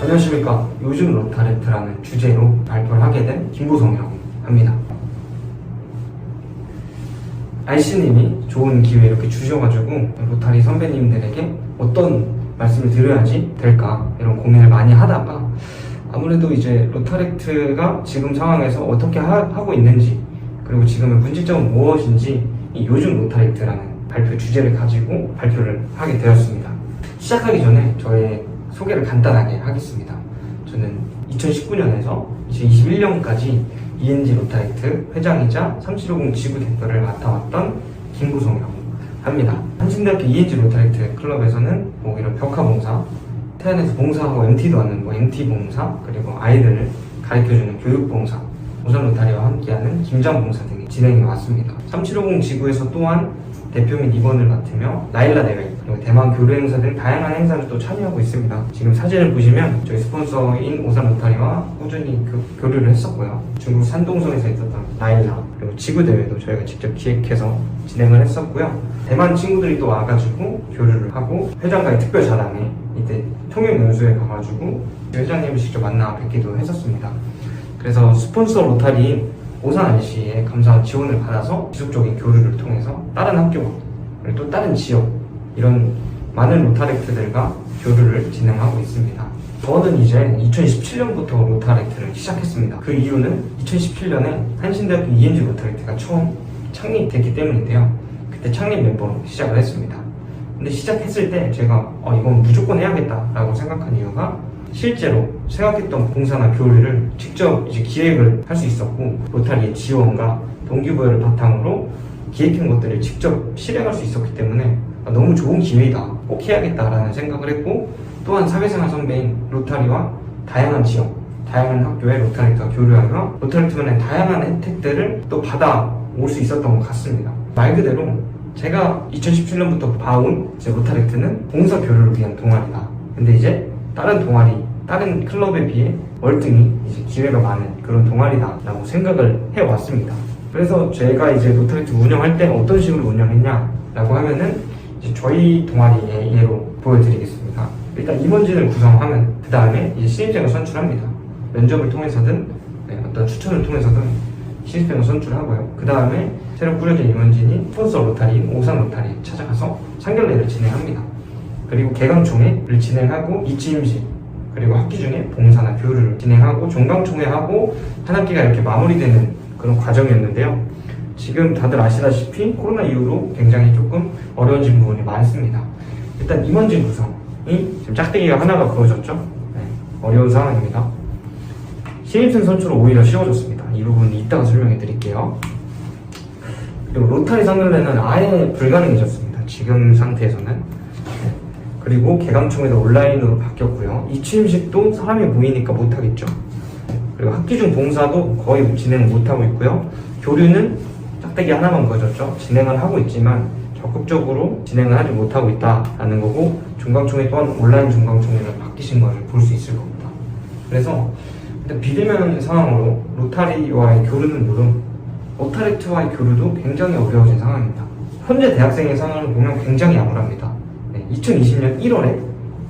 안녕하십니까. 요즘 로타렉트라는 주제로 발표를 하게 된 김보성이라고 합니다. IC님이 좋은 기회 이렇게 주셔가지고 로타리 선배님들에게 어떤 말씀을 드려야지 될까 이런 고민을 많이 하다가 아무래도 이제 로타렉트가 지금 상황에서 어떻게 하고 있는지 그리고 지금의 문제점은 무엇인지 이 요즘 로타렉트라는 발표 주제를 가지고 발표를 하게 되었습니다. 시작하기 전에 저의 소개를 간단하게 하겠습니다. 저는 2019년에서 2021년까지 ENG 로타렉트 회장이자 3750 지구 대표를 맡아왔던 김보성이라고 합니다. 한신대학교 ENG 로타렉트 클럽에서는 뭐 이런 벽화봉사, 태안에서 봉사하고 MT도 하는 MT 봉사, 그리고 아이들을 가르쳐주는 교육봉사, 오산 로타리와 함께하는 김장봉사 등이 진행해 왔습니다. 3750 지구에서 또한 대표 및 임원을 맡으며 라일라 대회, 그리고 대만 교류 행사 등 다양한 행사를 또 참여하고 있습니다. 지금 사진을 보시면 저희 스폰서인 오산 로타리와 꾸준히 교류를 했었고요. 중국 산동성에서 있었던 라일라, 그리고 지구 대회도 저희가 직접 기획해서 진행을 했었고요. 대만 친구들이 또 와가지고 교류를 하고 회장과의 특별 자랑에 이때 통영연수에 가가지고 회장님을 직접 만나 뵙기도 했었습니다. 그래서 스폰서 로타리인 오산 IC의 감사한 지원을 받아서 지속적인 교류를 통해서 다른 학교와 그리고 또 다른 지역 이런 많은 로타렉트들과 교류를 진행하고 있습니다. 저는 이제 2017년부터 로타렉트를 시작했습니다. 그 이유는 2017년에 한신대학교 ENG 로타렉트가 처음 창립됐기 때문인데요. 그때 창립 멤버로 시작을 했습니다. 근데 시작했을 때 제가 이건 무조건 해야겠다라고 생각한 이유가 실제로 생각했던 봉사나 교류를 직접 이제 기획을 할 수 있었고 로타리의 지원과 동기부여를 바탕으로 기획한 것들을 직접 실행할 수 있었기 때문에 너무 좋은 기회이다, 꼭 해야겠다라는 생각을 했고 또한 사회생활 선배인 로타리와 다양한 지역, 다양한 학교의 로타리와 교류하며 로타리만의 다양한 혜택들을 또 받아올 수 있었던 것 같습니다. 말 그대로 제가 2017년부터 봐온 로타렉트는 봉사 교류를 위한 동아리다. 근데 이제 다른 동아리, 다른 클럽에 비해 월등히 이제 기회가 많은 그런 동아리다라고 생각을 해왔습니다. 그래서 제가 이제 로타렉트 운영할 때 어떤 식으로 운영했냐라고 하면은 이제 저희 동아리의 예로 보여드리겠습니다. 일단 임원진을 구성하면 그 다음에 이제 신입생을 선출합니다. 면접을 통해서든 어떤 추천을 통해서든 신입생을 선출하고요. 그 다음에 새로 꾸려진 임원진이 스폰서 로타리인 오산 로타리에 찾아가서 상견례를 진행합니다. 그리고 개강총회를 진행하고 이치임식 그리고 학기 중에 봉사나 교류를 진행하고 종강총회하고 한 학기가 이렇게 마무리되는 그런 과정이었는데요. 지금 다들 아시다시피 코로나 이후로 굉장히 조금 어려워진 부분이 많습니다. 일단 임원진 구성이 지금 짝대기가 하나가 그어졌죠. 어려운 상황입니다. 신입생 선출은 오히려 쉬워졌습니다. 이 부분은 이따가 설명해 드릴게요. 그리고 로타리 상견례는 아예 불가능해졌습니다. 지금 상태에서는. 그리고 개강총회도 온라인으로 바뀌었고요. 이취임식도 사람이 모이니까 못하겠죠. 그리고 학기 중 봉사도 거의 진행을 못하고 있고요. 교류는 짝대기 하나만 그어졌죠. 진행을 하고 있지만 적극적으로 진행을 하지 못하고 있다라는 거고 중강총회 또한 온라인 중강총회로 바뀌신 것을 볼 수 있을 겁니다. 그래서 일단 비대면 상황으로 로타리와의 교류는 물론 로타렉트와의 교류도 굉장히 어려워진 상황입니다. 현재 대학생의 상황을 보면 굉장히 암울합니다. 2020년 1월에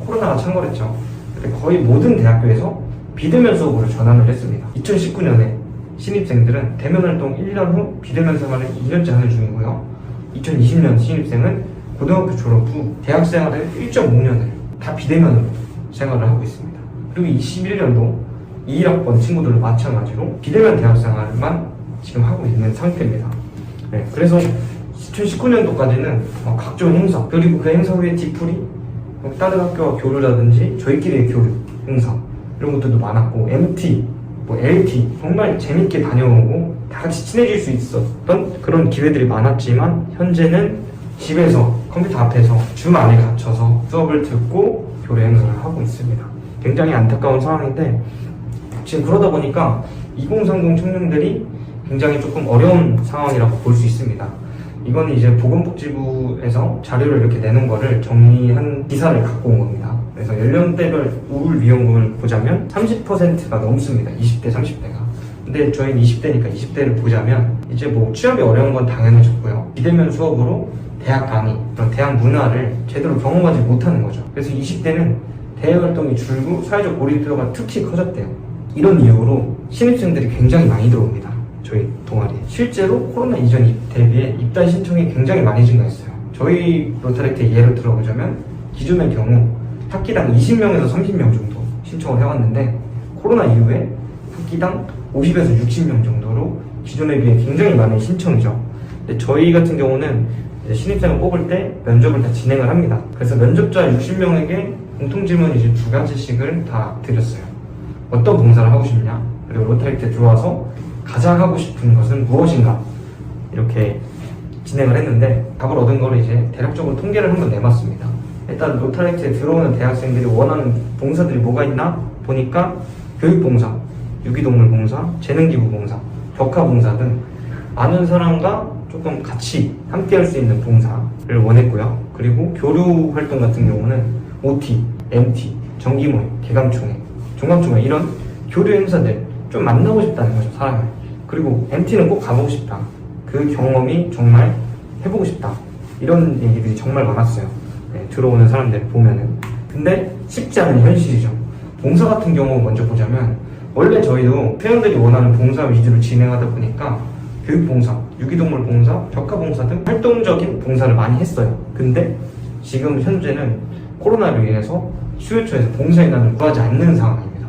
코로나가 창궐했죠. 그때 거의 모든 대학교에서 비대면 수업으로 전환을 했습니다. 2019년에 신입생들은 대면 활동 1년 후 비대면 생활을 2년째 하는 중이고요. 2020년 신입생은 고등학교 졸업 후 대학 생활을 1.5년을 다 비대면으로 생활을 하고 있습니다. 그리고 21년도 21학번 친구들도 마찬가지로 비대면 대학 생활만 지금 하고 있는 상태입니다. 그래서 2019년도까지는 각종 행사, 그리고 그 행사 후에 뒤풀이, 다른 학교와 교류라든지 저희끼리의 교류, 행사 이런 것들도 많았고 MT, LT 정말 재밌게 다녀오고 다 같이 친해질 수 있었던 그런 기회들이 많았지만 현재는 집에서 컴퓨터 앞에서 줌 안에 갇혀서 수업을 듣고 교류 행사를 하고 있습니다. 굉장히 안타까운 상황인데 지금 그러다 보니까 2030 청년들이 굉장히 조금 어려운 상황이라고 볼 수 있습니다. 이거는 이제 보건복지부에서 자료를 이렇게 내는 거를 정리한 기사를 갖고 온 겁니다. 그래서 연령대별 우울 위험군을 보자면 30%가 넘습니다. 20대, 30대가. 근데 저희는 20대니까 20대를 보자면 이제 취업이 어려운 건 당연해졌고요. 비대면 수업으로 대학 강의, 그런 대학 문화를 제대로 경험하지 못하는 거죠. 그래서 20대는 대외 활동이 줄고 사회적 고립도가 특히 커졌대요. 이런 이유로 신입생들이 굉장히 많이 들어옵니다. 저희 동아리에. 실제로 코로나 이전 대비해 입단 신청이 굉장히 많이 증가했어요. 저희 로타렉트의 예를 들어보자면 기존의 경우 학기당 20명에서 30명 정도 신청을 해왔는데 코로나 이후에 학기당 50에서 60명 정도로 기존에 비해 굉장히 많은 신청이죠. 근데 저희 같은 경우는 이제 신입생을 뽑을 때 면접을 다 진행을 합니다. 그래서 면접자 60명에게 공통 질문 이제 2가지씩을 다 드렸어요. 어떤 봉사를 하고 싶냐? 그리고 로타렉트에 들어와서 가장 하고 싶은 것은 무엇인가? 이렇게 진행을 했는데 답을 얻은 거를 이제 대략적으로 통계를 한번 내봤습니다. 일단 로타렉트에 들어오는 대학생들이 원하는 봉사들이 뭐가 있나 보니까 교육봉사, 유기동물봉사, 재능기부봉사, 벽화봉사 등 많은 사람과 조금 같이 함께 할 수 있는 봉사를 원했고요. 그리고 교류 활동 같은 경우는 OT, MT, 정기모임, 개강총회, 종강총회 이런 교류 행사들 좀 만나고 싶다는 거죠, 사람을. 그리고 MT는 꼭 가보고 싶다. 그 경험이 정말 해보고 싶다. 이런 얘기들이 정말 많았어요. 네, 들어오는 사람들 보면은. 근데 쉽지 않은 현실이죠. 봉사 같은 경우 먼저 보자면 원래 저희도 회원들이 원하는 봉사 위주로 진행하다 보니까 교육봉사, 유기동물 봉사, 벽화봉사 등 활동적인 봉사를 많이 했어요. 근데 지금 현재는 코로나로 인해서 수요처에서 봉사 인원을 구하지 않는 상황입니다.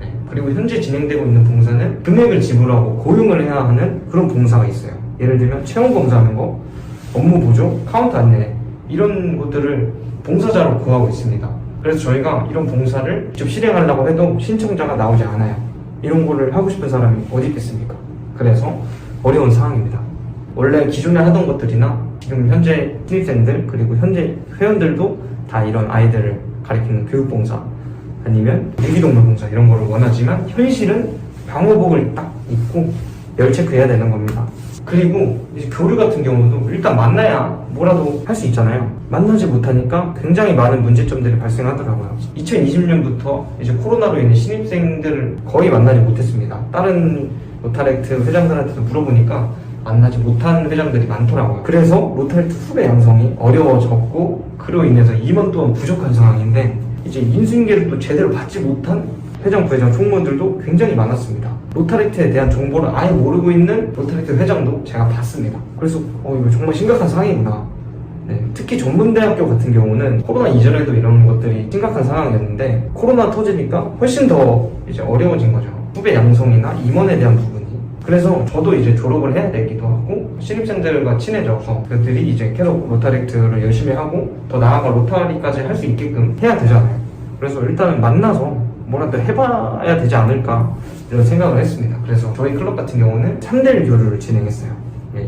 네, 그리고 현재 진행되고 있는 봉사는 금액을 지불하고 고용을 해야 하는 그런 봉사가 있어요. 예를 들면 채용봉사하는 거, 업무 보조, 카운터 안내 이런 것들을 봉사자로 구하고 있습니다. 그래서 저희가 이런 봉사를 직접 실행하려고 해도 신청자가 나오지 않아요. 이런 거를 하고 싶은 사람이 어디 있겠습니까? 그래서 어려운 상황입니다. 원래 기존에 하던 것들이나 지금 현재 신입생들 그리고 현재 회원들도 다 이런 아이들을 가리키는 교육봉사 아니면 유기동물봉사 이런 거를 원하지만 현실은 방호복을 딱 입고 열체크해야 되는 겁니다. 그리고 이제 교류 같은 경우도 일단 만나야 뭐라도 할 수 있잖아요. 만나지 못하니까 굉장히 많은 문제점들이 발생하더라고요. 2020년부터 이제 코로나로 인해 신입생들을 거의 만나지 못했습니다. 다른 로타렉트 회장들한테도 물어보니까 만나지 못한 회장들이 많더라고요. 그래서 로타렉트 후배 양성이 어려워졌고 그로 인해서 임원 또한 부족한 상황인데 이제 인수인계를 또 제대로 받지 못한 회장, 부회장, 총무들도 굉장히 많았습니다. 로타렉트에 대한 정보를 아예 모르고 있는 로타렉트 회장도 제가 봤습니다. 그래서 이거 정말 심각한 상황이구나. 네, 특히 전문대학교 같은 경우는 코로나 이전에도 이런 것들이 심각한 상황이었는데 코로나 터지니까 훨씬 더 이제 어려워진 거죠. 후배 양성이나 임원에 대한 부분이. 그래서 저도 이제 졸업을 해야 되기도 하고 신입생들과 친해져서 그들이 이제 계속 로타렉트를 열심히 하고 더 나아가 로타리까지 할 수 있게끔 해야 되잖아요. 그래서 일단은 만나서 뭐라도 해봐야 되지 않을까 이런 생각을 했습니다. 그래서 저희 클럽 같은 경우는 3대1 교류를 진행했어요.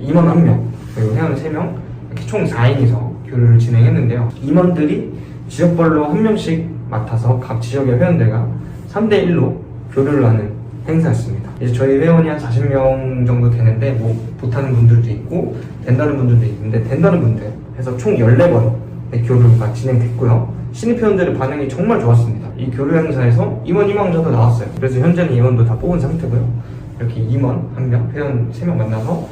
임원 1명 그리고 회원 3명 이렇게 총 4인이서 교류를 진행했는데요. 임원들이 지역별로 1명씩 맡아서 각 지역의 회원들과 3대1로 교류를 하는 행사였습니다. 이제 저희 회원이 한 40명 정도 되는데 뭐 못하는 분들도 있고 된다는 분들도 있는데 된다는 분들 해서 총 14번의 교류가 진행됐고요. 신입 회원들의 반응이 정말 좋았습니다. 이 교류 행사에서 임원 희망자도 나왔어요. 그래서 현재는 임원도 다 뽑은 상태고요. 이렇게 임원 1명, 회원 3명 만나서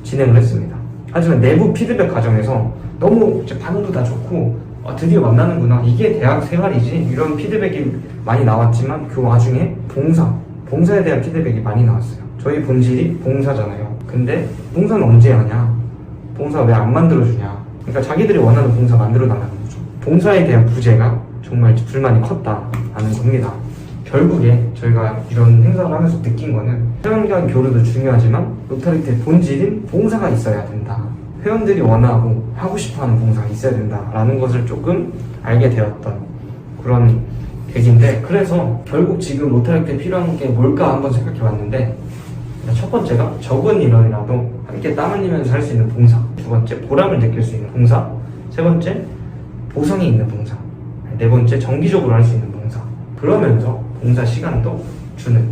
진행을 했습니다. 하지만 내부 피드백 과정에서 너무 반응도 다 좋고 드디어 만나는구나, 이게 대학 생활이지, 이런 피드백이 많이 나왔지만 그 와중에 봉사에 대한 피드백이 많이 나왔어요. 저희 본질이 봉사잖아요. 근데 봉사는 언제 하냐? 봉사 왜 안 만들어주냐? 그러니까 자기들이 원하는 봉사 만들어달라는 거죠. 봉사에 대한 부재가 정말 불만이 컸다라는 겁니다. 결국에 저희가 이런 행사를 하면서 느낀 거는 회원 간 교류도 중요하지만 로타렉트의 본질인 봉사가 있어야 된다. 회원들이 원하고 하고 싶어하는 봉사가 있어야 된다라는 것을 조금 알게 되었던 그런 계기인데, 그래서 결국 지금 로타렉트에 필요한 게 뭘까 한번 생각해 봤는데, 첫 번째가 적은 인원이라도 함께 땀 흘리면서 할 수 있는 봉사, 두 번째 보람을 느낄 수 있는 봉사, 세 번째 보상이 있는 봉사, 네 번째 정기적으로 할 수 있는 봉사, 그러면서 봉사 시간도 주는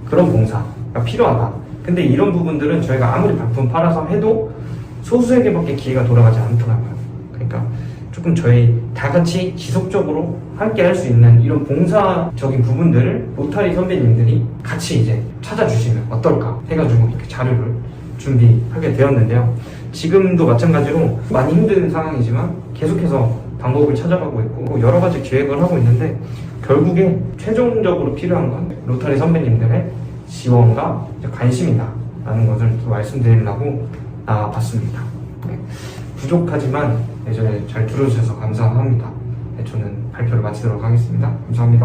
그런 봉사가 필요하다. 근데 이런 부분들은 저희가 아무리 발품 팔아서 해도 소수에게밖에 기회가 돌아가지 않더라고요. 그러니까 조금 저희 다 같이 지속적으로 함께 할 수 있는 이런 봉사적인 부분들을 로타리 선배님들이 같이 이제 찾아주시면 어떨까 해가지고 이렇게 자료를 준비하게 되었는데요. 지금도 마찬가지로 많이 힘든 상황이지만 계속해서 방법을 찾아가고 있고 여러 가지 기획을 하고 있는데 결국에 최종적으로 필요한 건 로터리 선배님들의 지원과 관심이다 라는 것을 또 말씀드리려고 나와봤습니다. 네, 부족하지만 잘 들어주셔서 감사합니다. 네, 저는 발표를 마치도록 하겠습니다. 감사합니다.